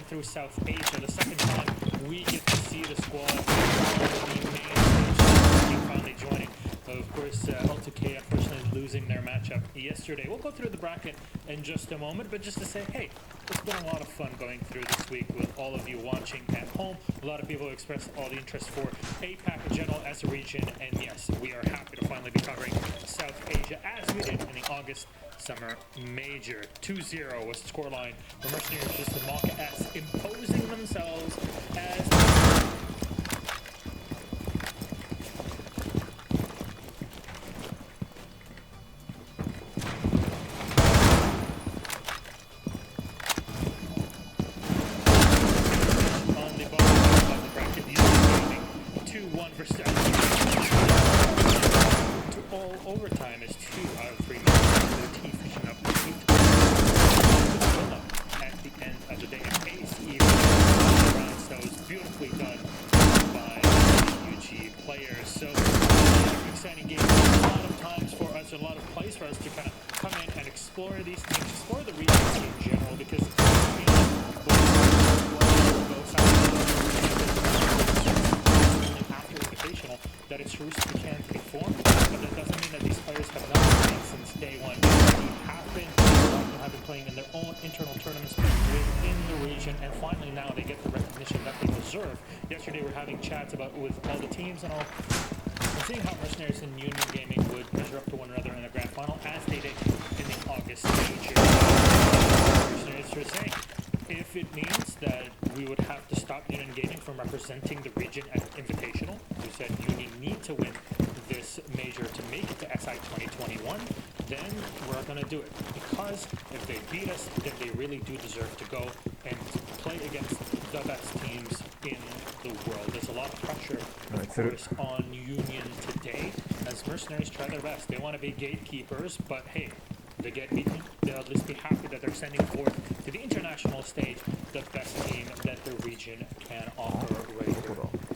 through South Asia. The second time we get to see the squad the main stage finally joining. Of course, L2K unfortunately losing their matchup yesterday. We'll go through the bracket in just a moment, but just to say, hey, it's been a lot of fun going through this week with all of you watching at home. A lot of people expressed all the interest for APAC in general as a region, and yes, we are happy to finally be covering South Asia as we did in the August Summer Major. 2-0 was the scoreline for Mercenaries versus Maka S, imposing themselves as overtime is 2 out of 3 matches. Their team finishing up 8 at the end of the day. And ace even rounds that was beautifully done by the UG players. So exciting game. A lot of times for us, a lot of plays for us to kind of come in and explore these things, explore the regions in general, because after invitational that it's Rooster can perform, but that doesn't mean that these players have not played since day one. They have been playing in their own internal tournaments within the region, and finally now they get the recognition that they deserve. Yesterday we're having chats about with all the teams and all, and seeing how Mercenaries and Union Gaming would measure up to one another in the grand final as they did in the August Major. Mercenaries were saying, if it means that we would have to stop Union Gaming from representing the region at Invitational, we said Union need to win this major to make it to SI 2021, then we're going to do it. Because if they beat us, then they really do deserve to go and play against the best teams in the world. There's a lot of pressure, of course, on Union today as Mercenaries try their best. They want to be gatekeepers, but hey, they get beaten, they'll at least be happy that they're sending forth to the international stage the best team that the region can offer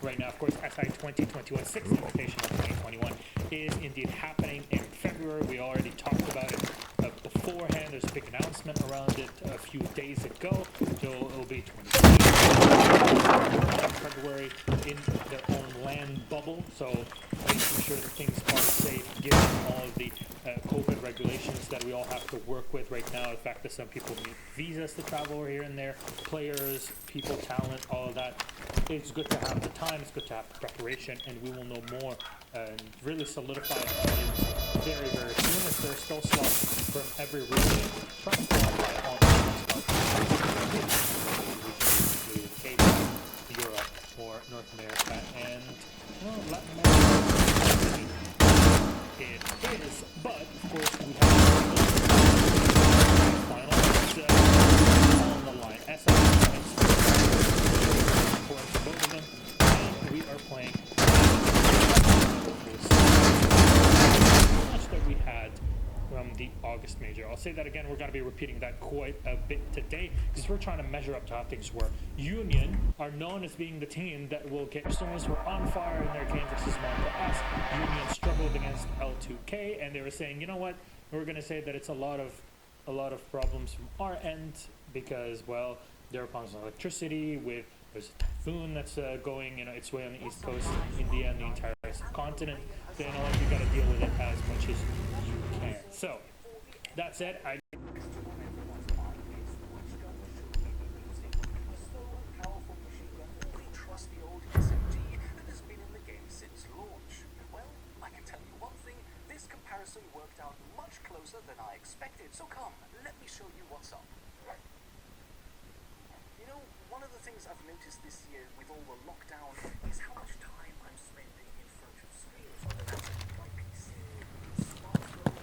right now. Of course, SI 2021, 6th Invitational 2021 is indeed happening in February. We already talked about it beforehand. There's a big announcement around it a few days ago. So it'll be 2020 February in their own land bubble. So making sure that things are safe given all of the COVID regulations that we all have to work with right now. The fact that some people need visas to travel over here and there, players, people, talent, all of that. It's good to have the time, it's good to have the preparation, and we will know more and really solidify it very, very soon, as there's still slots from every region trying to qualify on Asia, Europe, or North America, and well, Latin America. It is, but of course we have the final on the line. SI for both of them, and we are playing the match that we had from the August Major. I'll say that again, we're going to be repeating that quite a bit today because we're trying to measure up to how things were. Union are known as being the team that will get Mercenaries were on fire in their game versus Maka S. Union struggled against L2K, and they were saying, you know what, we're going to say that it's a lot of problems from our end because, well, there are problems with electricity, with there's a typhoon that's going, its way on the east coast of India and the entire subcontinent. Then you know what, you got to deal with it as much as you can. So that said, worked out much closer than I expected. So come, let me show you what's up. You know, one of the things I've noticed this year with all the lockdown is how much time I'm spending in front of screens, whether that's my PC, smartphone,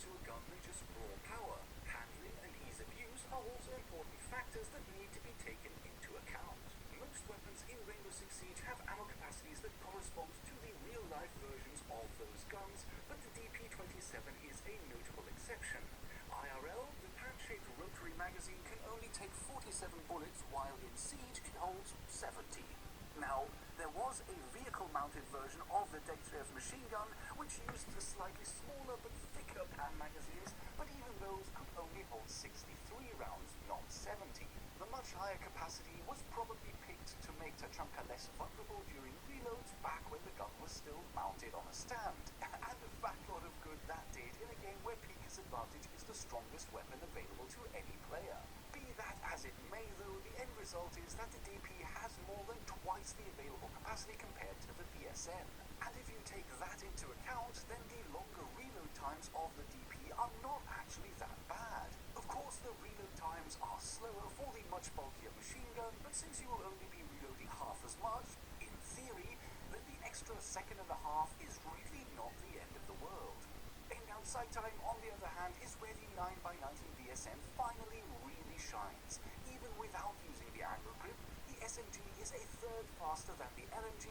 to a gun than just raw power. Handling and ease of use are also important factors that need to be taken into account. Most weapons in Rainbow Six Siege have ammo capacities that correspond to the real-life versions of those guns, but the DP-27 is a notable exception. IRL, the pan-shaped rotary magazine can only take 47 bullets, while in Siege it holds 70. Now, there was a vehicle-mounted version of the Degtyaev machine gun, which used the slightly smaller but thicker pan magazines, but even those could only hold 63 rounds, not 70. The much higher capacity was probably picked to make Tachanka less vulnerable during reloads back when the gun was still mounted on a stand. And a fat lot of good that did in a game where Pika's advantage is the strongest weapon available to any player. Be that as it may though, the end result is that the DP has more than twice the available capacity compared to the PSN. And if you take that into account, then the longer reload times of the DP are not actually that bad. Of course, the reload times are slower for the much bulkier machine gun, but since you will only be reloading half as much, in theory, then the extra second and a half is really not the end of the world. Aim-down sight time, on the other hand, is where the 9x19 VSM finally really shines. Even without using the angle grip, the SMG is a third faster than the LMG,